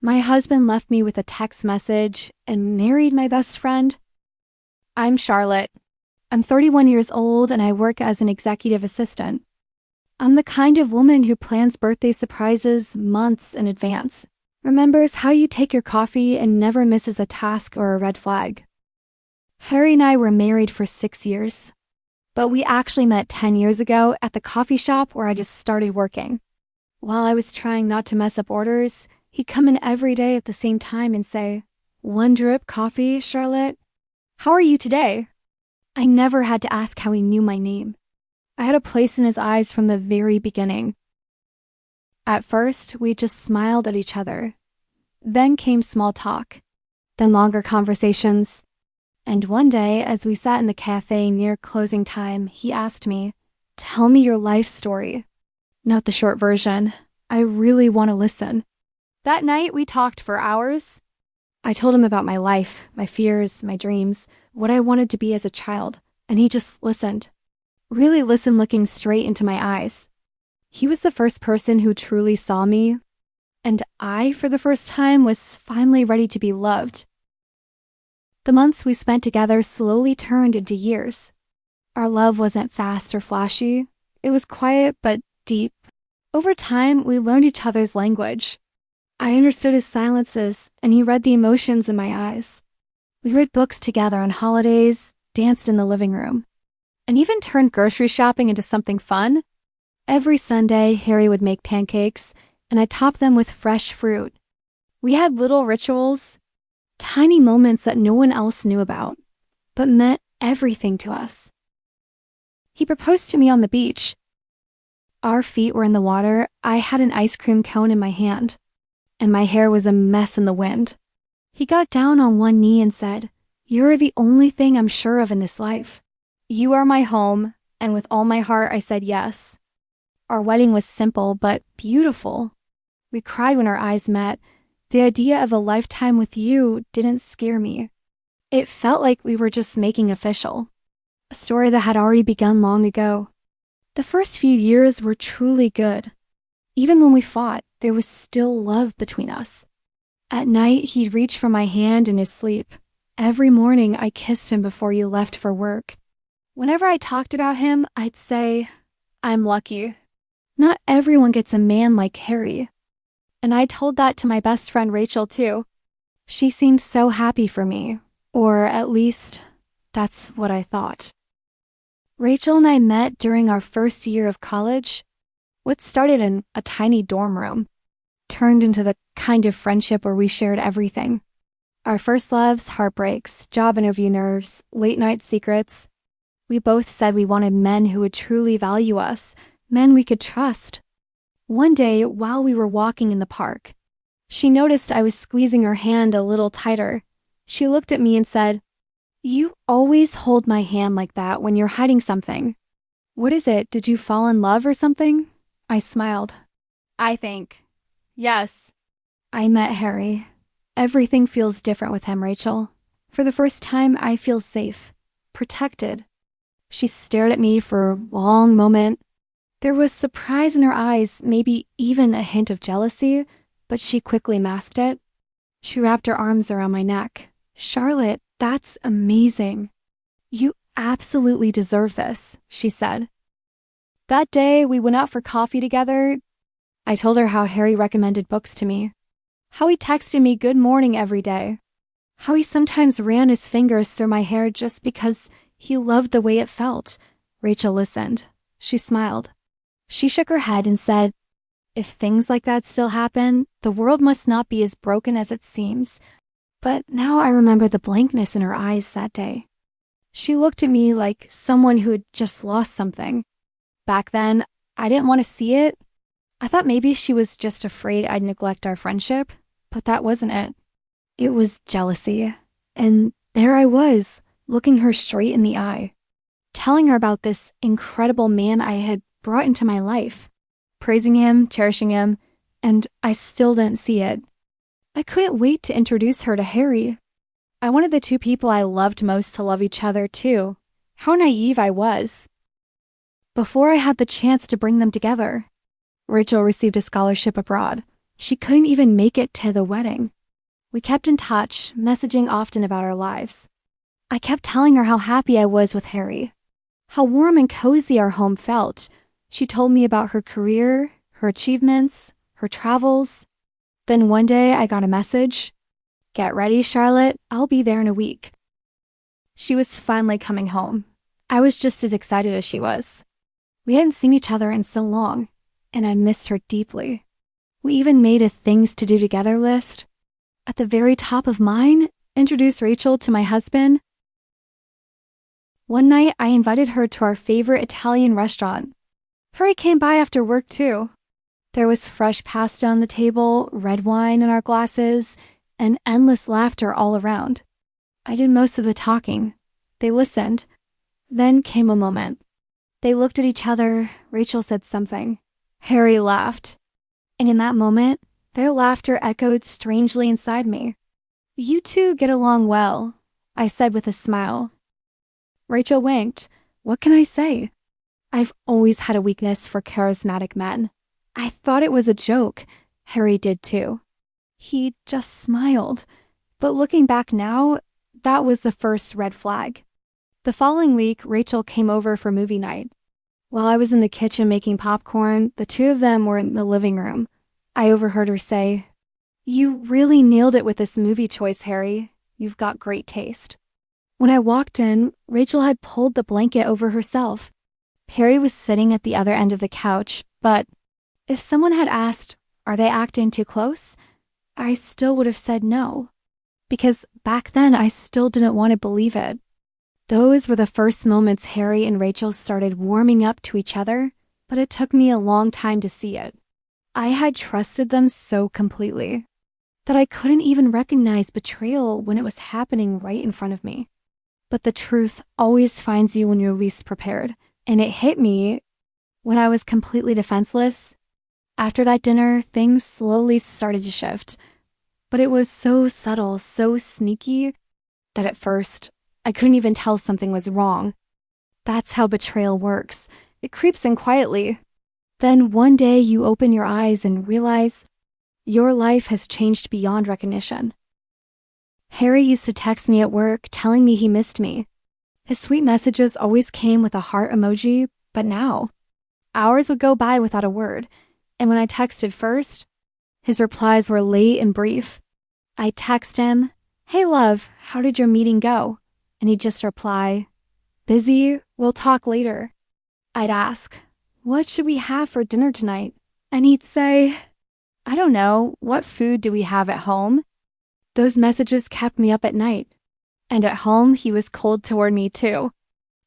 My husband left me with a text message and married my best friend. I'm Charlotte. I'm 31 years old and I work as an executive assistant. I'm the kind of woman who plans birthday surprises months in advance, remembers how you take your coffee and never misses a task or a red flag. Harry and I were married for 6 years, but we actually met 10 years ago at the coffee shop where I just started working. While I was trying not to mess up orders, he'd come in every day at the same time and say, "One drip coffee, Charlotte? How are you today?" I never had to ask how he knew my name. I had a place in his eyes from the very beginning. At first, we just smiled at each other. Then came small talk, then longer conversations. And one day, as we sat in the cafe near closing time, he asked me, "Tell me your life story." Not the short version. I really want to listen. That night, we talked for hours. I told him about my life, my fears, my dreams, what I wanted to be as a child, and he just listened. Really listened, looking straight into my eyes. He was the first person who truly saw me, and I, for the first time, was finally ready to be loved. The months we spent together slowly turned into years. Our love wasn't fast or flashy. It was quiet but deep. Over time, we learned each other's language. I understood his silences, and he read the emotions in my eyes. We read books together on holidays, danced in the living room, and even turned grocery shopping into something fun. Every Sunday, Harry would make pancakes, and I'd top them with fresh fruit. We had little rituals, tiny moments that no one else knew about, but meant everything to us. He proposed to me on the beach. Our feet were in the water. I had an ice cream cone in my hand, and my hair was a mess in the wind. He got down on one knee and said, "You're the only thing I'm sure of in this life. You are my home," and with all my heart I said yes. Our wedding was simple but beautiful. We cried when our eyes met. The idea of a lifetime with you didn't scare me. It felt like we were just making official, a story that had already begun long ago. The first few years were truly good. Even when we fought, there was still love between us. At night, he'd reach for my hand in his sleep. Every morning, I kissed him before you left for work. Whenever I talked about him, I'd say, "I'm lucky. Not everyone gets a man like Harry." And I told that to my best friend Rachel too. She seemed so happy for me, or at least that's what I thought. Rachel and I met during our first year of college. What started in a tiny dorm room turned into the kind of friendship where we shared everything. Our first loves, heartbreaks, job interview nerves, late night secrets. We both said we wanted men who would truly value us, men we could trust. One day, while we were walking in the park, she noticed I was squeezing her hand a little tighter. She looked at me and said, "You always hold my hand like that when you're hiding something. What is it? Did you fall in love or something?" I smiled. "I think. Yes." I met Harry. Everything feels different with him, Rachel. For the first time, I feel safe, protected. She stared at me for a long moment. There was surprise in her eyes, maybe even a hint of jealousy, but she quickly masked it. She wrapped her arms around my neck. "Charlotte, that's amazing. You absolutely deserve this," she said. That day, we went out for coffee together. I told her how Harry recommended books to me, how he texted me good morning every day, how he sometimes ran his fingers through my hair just because he loved the way it felt. Rachel listened. She smiled. She shook her head and said, "If things like that still happen, the world must not be as broken as it seems." But now I remember the blankness in her eyes that day. She looked at me like someone who had just lost something. Back then, I didn't want to see it. I thought maybe she was just afraid I'd neglect our friendship, but that wasn't it. It was jealousy. And there I was, looking her straight in the eye, telling her about this incredible man I had brought into my life, praising him, cherishing him, and I still didn't see it. I couldn't wait to introduce her to Harry. I wanted the two people I loved most to love each other too. How naive I was. Before I had the chance to bring them together, Rachel received a scholarship abroad. She couldn't even make it to the wedding. We kept in touch, messaging often about our lives. I kept telling her how happy I was with Harry, how warm and cozy our home felt. She told me about her career, her achievements, her travels. Then one day I got a message. "Get ready, Charlotte. I'll be there in a week." She was finally coming home. I was just as excited as she was. We hadn't seen each other in so long, and I missed her deeply. We even made a things to do together list. At the very top of mine, introduce Rachel to my husband. One night, I invited her to our favorite Italian restaurant. Harry came by after work too. There was fresh pasta on the table, red wine in our glasses, and endless laughter all around. I did most of the talking. They listened. Then came a moment. They looked at each other. Rachel said something. Harry laughed. And in that moment, their laughter echoed strangely inside me. "You two get along well," I said with a smile. Rachel winked. What can I say? I've always had a weakness for charismatic men. I thought it was a joke. Harry did too. He just smiled. But looking back now, that was the first red flag. The following week, Rachel came over for movie night. While I was in the kitchen making popcorn, the two of them were in the living room. I overheard her say, "You really nailed it with this movie choice, Harry. You've got great taste." When I walked in, Rachel had pulled the blanket over herself. Harry was sitting at the other end of the couch, but if someone had asked, "Are they acting too close?" I still would have said no. Because back then, I still didn't want to believe it. Those were the first moments Harry and Rachel started warming up to each other, but it took me a long time to see it. I had trusted them so completely that I couldn't even recognize betrayal when it was happening right in front of me. But the truth always finds you when you're least prepared, and it hit me when I was completely defenseless. After that dinner, things slowly started to shift, but it was so subtle, so sneaky, that at first, I couldn't even tell something was wrong. That's how betrayal works. It creeps in quietly. Then one day you open your eyes and realize your life has changed beyond recognition. Harry used to text me at work telling me he missed me. His sweet messages always came with a heart emoji, but now, hours would go by without a word, and when I texted first, his replies were late and brief. I'd text him, "Hey love, how did your meeting go?" And he'd just reply, "Busy, we'll talk later." I'd ask, "What should we have for dinner tonight?" And he'd say, "I don't know, what food do we have at home?" Those messages kept me up at night. And at home, he was cold toward me too.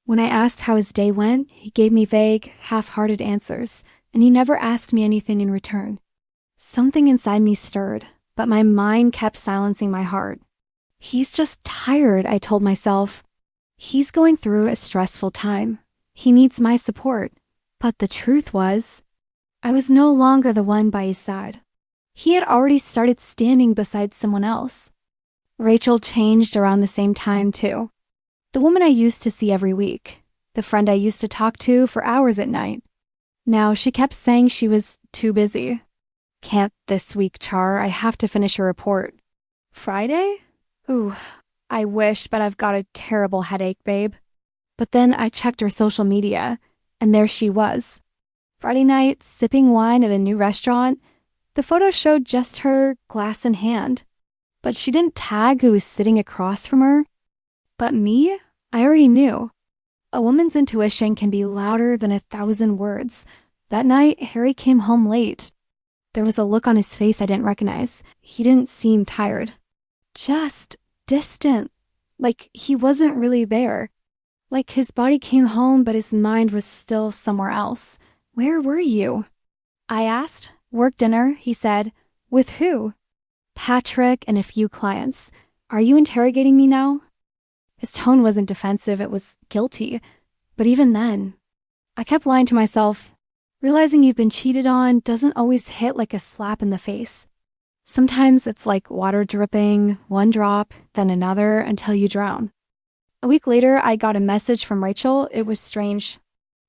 When I asked how his day went, he gave me vague, half-hearted answers, and he never asked me anything in return. Something inside me stirred, but my mind kept silencing my heart. He's just tired, I told myself. He's going through a stressful time. He needs my support. But the truth was, I was no longer the one by his side. He had already started standing beside someone else. Rachel changed around the same time, too. The woman I used to see every week, the friend I used to talk to for hours at night. Now she kept saying she was too busy. "Can't this week, Char. I have to finish a report." "Friday? Ooh, I wish, but I've got a terrible headache, babe." But then I checked her social media, and there she was. Friday night, sipping wine at a new restaurant. The photo showed just her, glass in hand. But she didn't tag who was sitting across from her. But me? I already knew. A woman's intuition can be louder than 1,000 words. That night, Harry came home late. There was a look on his face I didn't recognize. He didn't seem tired. Just distant. Like he wasn't really there. Like his body came home, but his mind was still somewhere else. "Where were you?" I asked. "Work dinner," he said. "With who?" "Patrick and a few clients. Are you interrogating me now?" His tone wasn't defensive, it was guilty. But even then, I kept lying to myself. Realizing you've been cheated on doesn't always hit like a slap in the face. Sometimes it's like water dripping, one drop, then another until you drown. A week later, I got a message from Rachel. It was strange.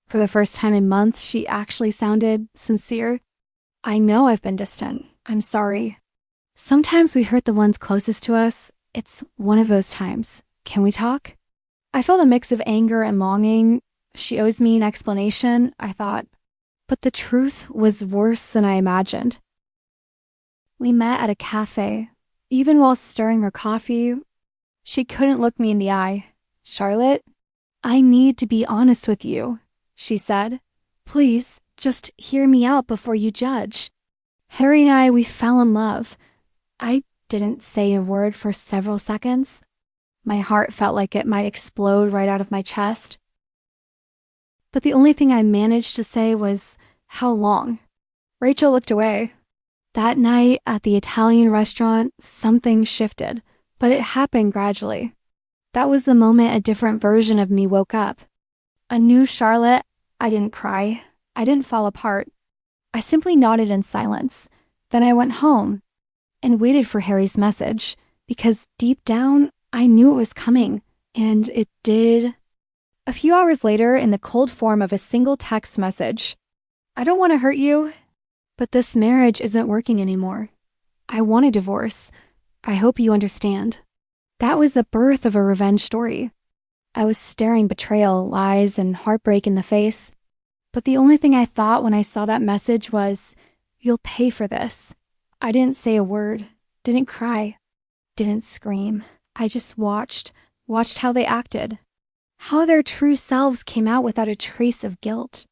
For the first time in months, she actually sounded sincere. "I know I've been distant. I'm sorry. Sometimes we hurt the ones closest to us. It's one of those times. Can we talk? I felt a mix of anger and longing. She owes me an explanation, I thought. But the truth was worse than I imagined. We met at a cafe. Even while stirring her coffee, she couldn't look me in the eye. "Charlotte, I need to be honest with you," she said. "Please, just hear me out before you judge. Harry and we fell in love." I didn't say a word for several seconds. My heart felt like it might explode right out of my chest. But the only thing I managed to say was, "How long?" Rachel looked away. That night at the Italian restaurant, something shifted, but it happened gradually. That was the moment a different version of me woke up. A new Charlotte. I didn't cry. I didn't fall apart. I simply nodded in silence. Then I went home and waited for Harry's message, because deep down, I knew it was coming, and it did. A few hours later, in the cold form of a single text message, "I don't want to hurt you, but this marriage isn't working anymore. I want a divorce. I hope you understand." That was the birth of a revenge story. I was staring betrayal, lies, and heartbreak in the face. But the only thing I thought when I saw that message was, "You'll pay for this." I didn't say a word, didn't cry, didn't scream. I just watched how they acted, how their true selves came out without a trace of guilt.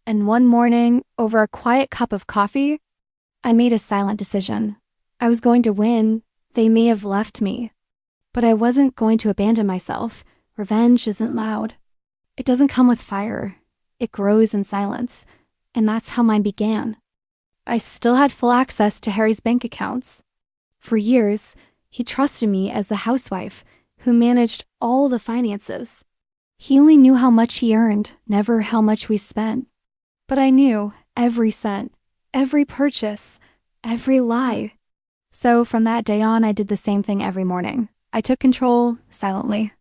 And one morning, over a quiet cup of coffee, I made a silent decision. I was going to win. They may have left me, but I wasn't going to abandon myself. Revenge isn't loud. It doesn't come with fire. It grows in silence, and that's how mine began. I still had full access to Harry's bank accounts. For years, he trusted me as the housewife who managed all the finances. He only knew how much he earned, never how much we spent. But I knew every cent, every purchase, every lie. So from that day on, I did the same thing every morning. I took control silently,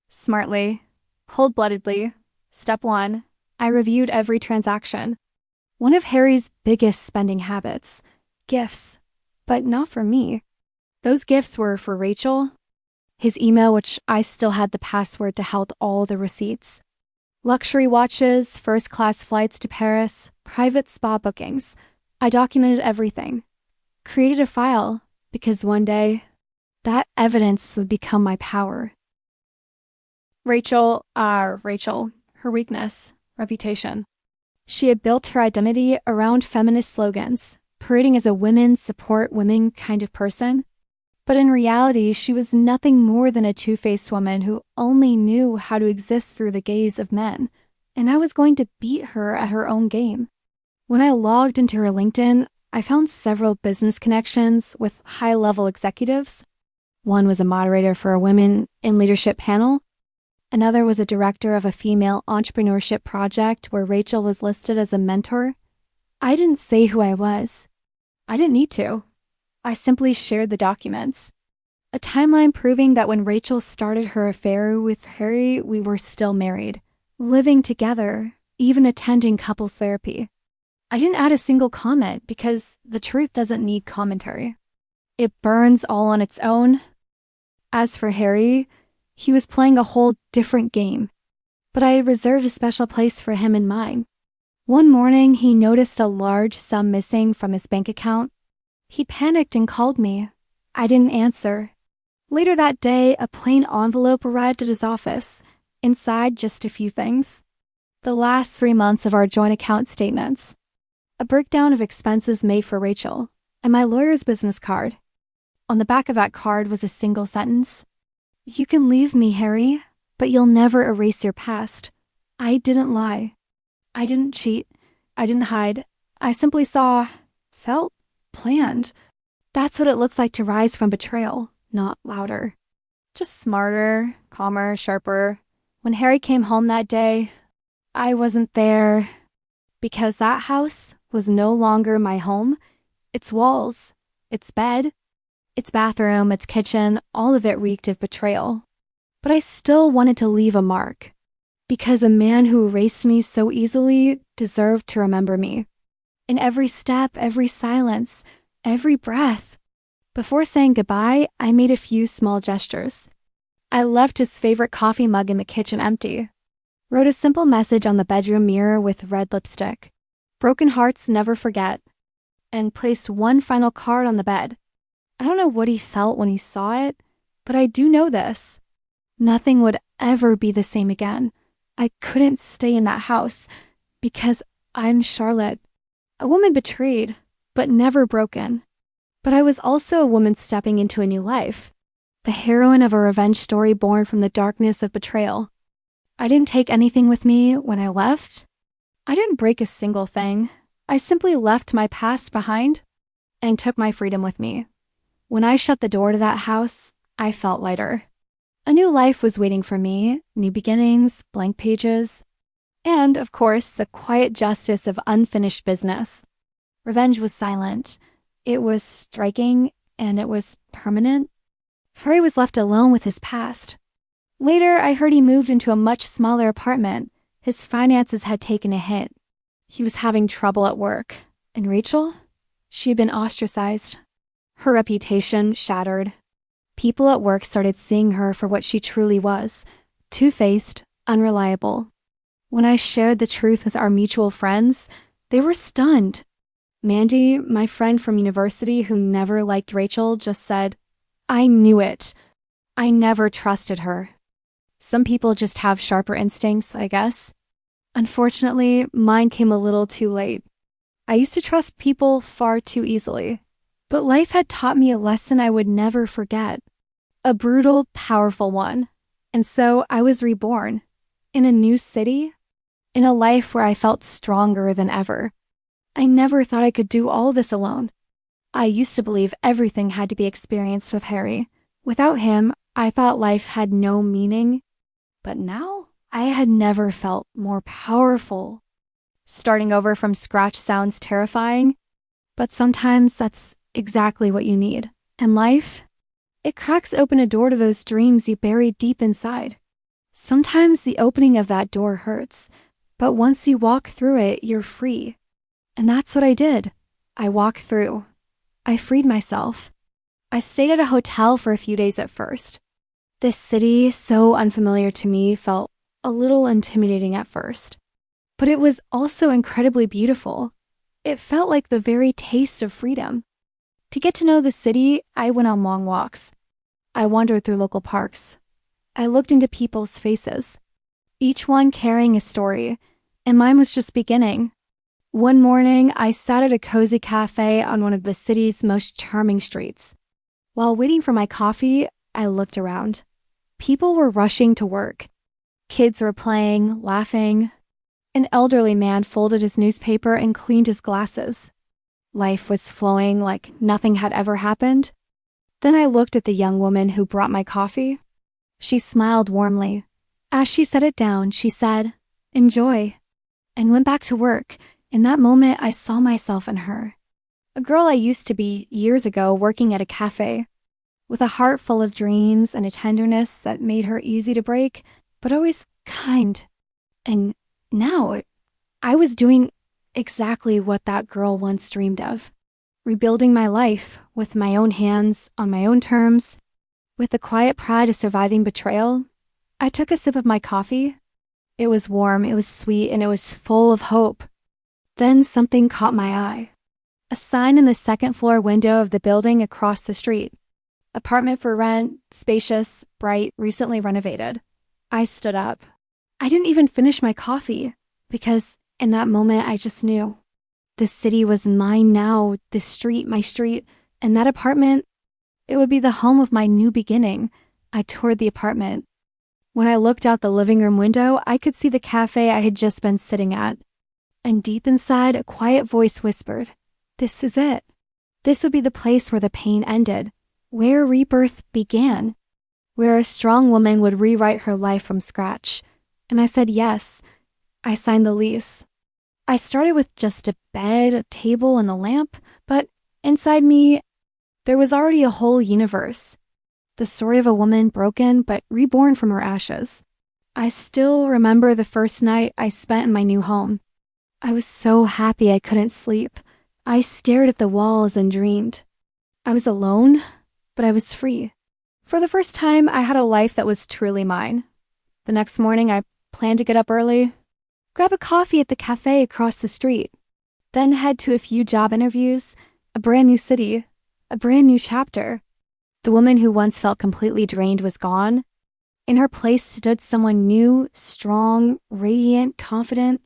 smartly, cold-bloodedly. Step 1, I reviewed every transaction. One of Harry's biggest spending habits, gifts, but not for me. Those gifts were for Rachel, his email, which I still had the password to held all the receipts, luxury watches, first-class flights to Paris, private spa bookings. I documented everything, created a file, because one day, that evidence would become my power. Rachel, her weakness, reputation. She had built her identity around feminist slogans, parading as a women support women kind of person. But in reality, she was nothing more than a two-faced woman who only knew how to exist through the gaze of men. And I was going to beat her at her own game. When I logged into her LinkedIn, I found several business connections with high-level executives. One was a moderator for a women in leadership panel. Another was a director of a female entrepreneurship project where Rachel was listed as a mentor. I didn't say who I was. I didn't need to. I simply shared the documents. A timeline proving that when Rachel started her affair with Harry, we were still married, living together, even attending couples therapy. I didn't add a single comment because the truth doesn't need commentary. It burns all on its own. As for Harry, he was playing a whole different game, but I reserved a special place for him in mine. One morning, he noticed a large sum missing from his bank account. He panicked and called me. I didn't answer. Later that day, a plain envelope arrived at his office. Inside, just a few things. The last 3 months of our joint account statements. A breakdown of expenses made for Rachel, and my lawyer's business card. On the back of that card was a single sentence. "You can leave me, Harry, but you'll never erase your past." I didn't lie. I didn't cheat. I didn't hide. I simply felt, planned. That's what it looks like to rise from betrayal, not louder. Just smarter, calmer, sharper. When Harry came home that day, I wasn't there because that house was no longer my home. Its walls, its bed, its bathroom, its kitchen, all of it reeked of betrayal. But I still wanted to leave a mark because a man who erased me so easily deserved to remember me. In every step, every silence, every breath. Before saying goodbye, I made a few small gestures. I left his favorite coffee mug in the kitchen empty, wrote a simple message on the bedroom mirror with red lipstick, broken hearts never forget, and placed one final card on the bed. I don't know what he felt when he saw it, but I do know this. Nothing would ever be the same again. I couldn't stay in that house because I'm Charlotte, a woman betrayed, but never broken. But I was also a woman stepping into a new life, the heroine of a revenge story born from the darkness of betrayal. I didn't take anything with me when I left. I didn't break a single thing. I simply left my past behind and took my freedom with me. When I shut the door to that house, I felt lighter. A new life was waiting for me, new beginnings, blank pages, and, of course, the quiet justice of unfinished business. Revenge was silent. It was striking, and it was permanent. Harry was left alone with his past. Later, I heard he moved into a much smaller apartment. His finances had taken a hit. He was having trouble at work. And Rachel? She had been ostracized. Her reputation shattered. People at work started seeing her for what she truly was, two-faced, unreliable. When I shared the truth with our mutual friends, they were stunned. Mandy, my friend from university who never liked Rachel, just said, "I knew it. I never trusted her." Some people just have sharper instincts, I guess. Unfortunately, mine came a little too late. I used to trust people far too easily. But life had taught me a lesson I would never forget. A brutal, powerful one. And so I was reborn. In a new city. In a life where I felt stronger than ever. I never thought I could do all this alone. I used to believe everything had to be experienced with Harry. Without him, I thought life had no meaning. But now, I had never felt more powerful. Starting over from scratch sounds terrifying, but sometimes that's exactly what you need. And life, it cracks open a door to those dreams you buried deep inside. Sometimes the opening of that door hurts, but once you walk through it, you're free. And that's what I did. I walked through. I freed myself. I stayed at a hotel for a few days at first. This city, so unfamiliar to me, felt a little intimidating at first. But it was also incredibly beautiful. It felt like the very taste of freedom. To get to know the city, I went on long walks. I wandered through local parks. I looked into people's faces, each one carrying a story, and mine was just beginning. One morning, I sat at a cozy cafe on one of the city's most charming streets. While waiting for my coffee, I looked around. People were rushing to work. Kids were playing, laughing. An elderly man folded his newspaper and cleaned his glasses. Life was flowing like nothing had ever happened. Then I looked at the young woman who brought my coffee. She smiled warmly. As she set it down, she said, "Enjoy," and went back to work. In that moment, I saw myself in her. A girl I used to be years ago working at a cafe, with a heart full of dreams and a tenderness that made her easy to break, but always kind. And now, I was doing exactly what that girl once dreamed of. Rebuilding my life with my own hands, on my own terms, with the quiet pride of surviving betrayal. I took a sip of my coffee. It was warm, it was sweet, and it was full of hope. Then something caught my eye. A sign in the second-floor window of the building across the street. Apartment for rent, spacious, bright, recently renovated. I stood up. I didn't even finish my coffee, because in that moment I just knew. The city was mine now, this street, my street, and that apartment, it would be the home of my new beginning. I toured the apartment. When I looked out the living room window, I could see the cafe I had just been sitting at. And deep inside, a quiet voice whispered, "This is it. This would be the place where the pain ended, where rebirth began, where a strong woman would rewrite her life from scratch." And I said yes. I signed the lease. I started with just a bed, a table, and a lamp, but inside me, there was already a whole universe. The story of a woman broken but reborn from her ashes. I still remember the first night I spent in my new home. I was so happy I couldn't sleep. I stared at the walls and dreamed. I was alone, but I was free. For the first time, I had a life that was truly mine. The next morning, I planned to get up early, grab a coffee at the cafe across the street, then head to a few job interviews, a brand new city, a brand new chapter. The woman who once felt completely drained was gone. In her place stood someone new, strong, radiant, confident.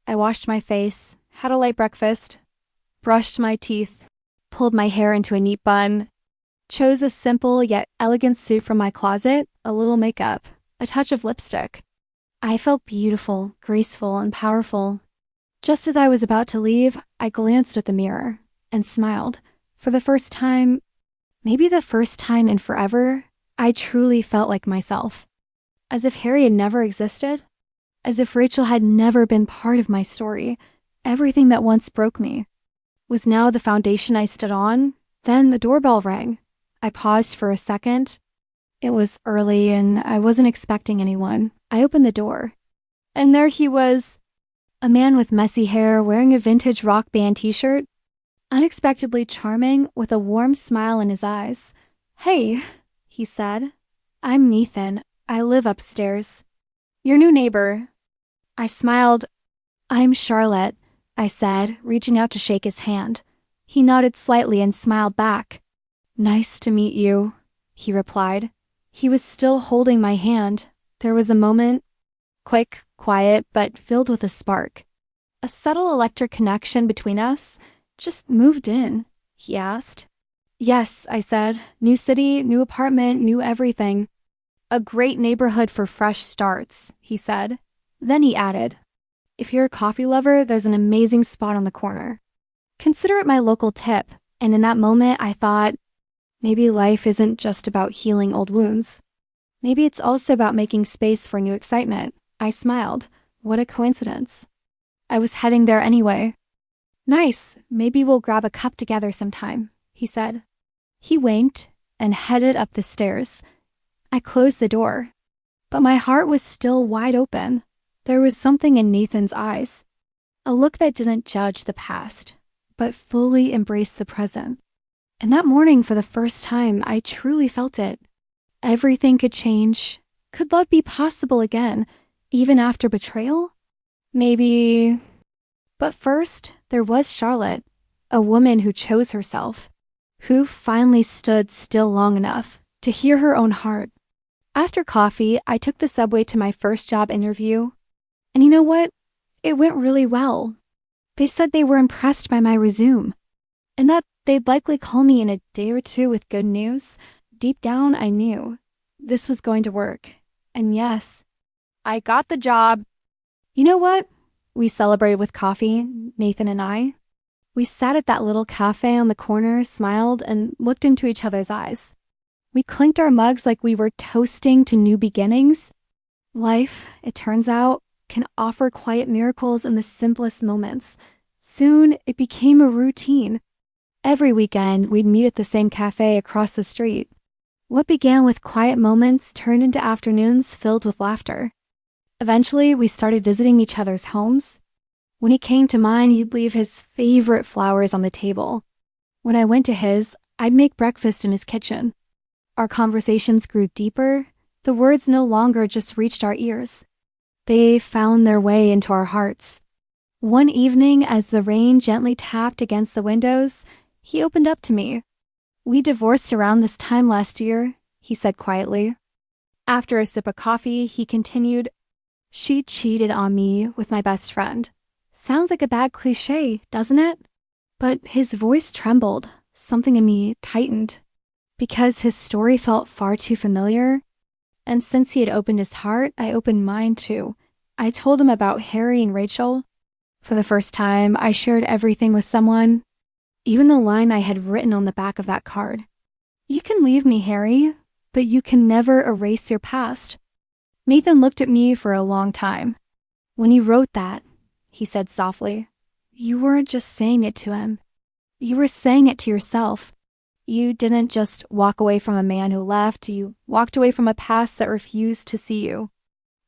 I washed my face, had a light breakfast, brushed my teeth, pulled my hair into a neat bun, chose a simple yet elegant suit from my closet, a little makeup, a touch of lipstick. I felt beautiful, graceful, and powerful. Just as I was about to leave, I glanced at the mirror and smiled. For the first time, maybe the first time in forever, I truly felt like myself. As if Harry had never existed. As if Rachel had never been part of my story. Everything that once broke me was now the foundation I stood on. Then the doorbell rang. I paused for a second. It was early and I wasn't expecting anyone. I opened the door. And there he was, a man with messy hair wearing a vintage rock band t-shirt, unexpectedly charming with a warm smile in his eyes. "Hey," he said. "I'm Nathan. I live upstairs. Your new neighbor." I smiled. "I'm Charlotte," I said, reaching out to shake his hand. He nodded slightly and smiled back. "Nice to meet you," he replied. He was still holding my hand. There was a moment, quick, quiet, but filled with a spark. A subtle electric connection between us. "Just moved in?" he asked. "Yes," I said. "New city, new apartment, new everything." "A great neighborhood for fresh starts," he said. Then he added, "If you're a coffee lover, there's an amazing spot on the corner. Consider it my local tip." And in that moment, I thought, maybe life isn't just about healing old wounds. Maybe it's also about making space for new excitement. I smiled. What a coincidence. I was heading there anyway. "Nice. Maybe we'll grab a cup together sometime," he said. He winked and headed up the stairs. I closed the door, but my heart was still wide open. There was something in Nathan's eyes, a look that didn't judge the past, but fully embraced the present. And that morning, for the first time, I truly felt it. Everything could change. Could love be possible again, even after betrayal? Maybe. But first, there was Charlotte, a woman who chose herself, who finally stood still long enough to hear her own heart. After coffee, I took the subway to my first job interview. And you know what? It went really well. They said they were impressed by my resume, and that they'd likely call me in a day or two with good news. Deep down, I knew this was going to work. And yes, I got the job. You know what? We celebrated with coffee, Nathan and I. We sat at that little cafe on the corner, smiled, and looked into each other's eyes. We clinked our mugs like we were toasting to new beginnings. Life, it turns out, can offer quiet miracles in the simplest moments. Soon, it became a routine. Every weekend, we'd meet at the same cafe across the street. What began with quiet moments turned into afternoons filled with laughter. Eventually, we started visiting each other's homes. When he came to mine, he'd leave his favorite flowers on the table. When I went to his, I'd make breakfast in his kitchen. Our conversations grew deeper. The words no longer just reached our ears. They found their way into our hearts. One evening, as the rain gently tapped against the windows, he opened up to me. "We divorced around this time last year," he said quietly. After a sip of coffee, he continued, "She cheated on me with my best friend." Sounds like a bad cliche, doesn't it? But his voice trembled. Something in me tightened. Because his story felt far too familiar. And since he had opened his heart, I opened mine too. I told him about Harry and Rachel. For the first time, I shared everything with someone. Even the line I had written on the back of that card. "You can leave me, Harry, but you can never erase your past." Nathan looked at me for a long time. "When you wrote that," he said softly, "you weren't just saying it to him. You were saying it to yourself. You didn't just walk away from a man who left. You walked away from a past that refused to see you."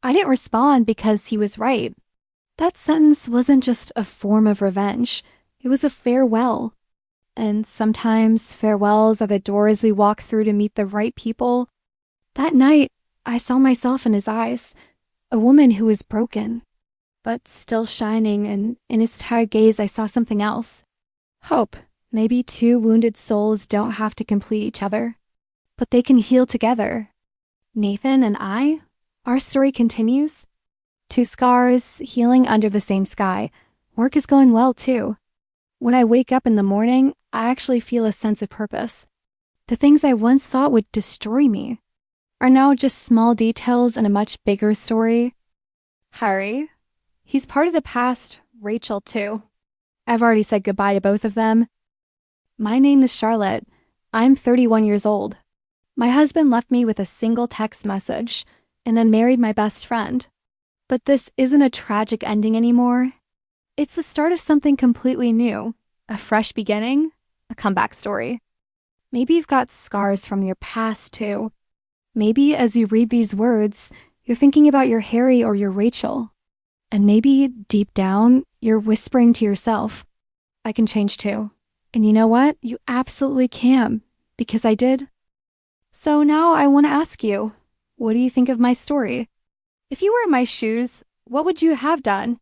I didn't respond because he was right. That sentence wasn't just a form of revenge. It was a farewell. And sometimes farewells are the doors we walk through to meet the right people. That night, I saw myself in his eyes, a woman who was broken, but still shining, and in his tired gaze I saw something else. Hope. Maybe two wounded souls don't have to complete each other, but they can heal together. Nathan and I, our story continues. Two scars, healing under the same sky. Work is going well, too. When I wake up in the morning, I actually feel a sense of purpose. The things I once thought would destroy me are now just small details in a much bigger story. Harry, he's part of the past, Rachel too. I've already said goodbye to both of them. My name is Charlotte. I'm 31 years old. My husband left me with a single text message and then married my best friend. But this isn't a tragic ending anymore. It's the start of something completely new, a fresh beginning, a comeback story. Maybe you've got scars from your past too. Maybe as you read these words, you're thinking about your Harry or your Rachel. And maybe deep down, you're whispering to yourself, I can change too. And you know what? You absolutely can, because I did. So now I want to ask you, what do you think of my story? If you were in my shoes, what would you have done?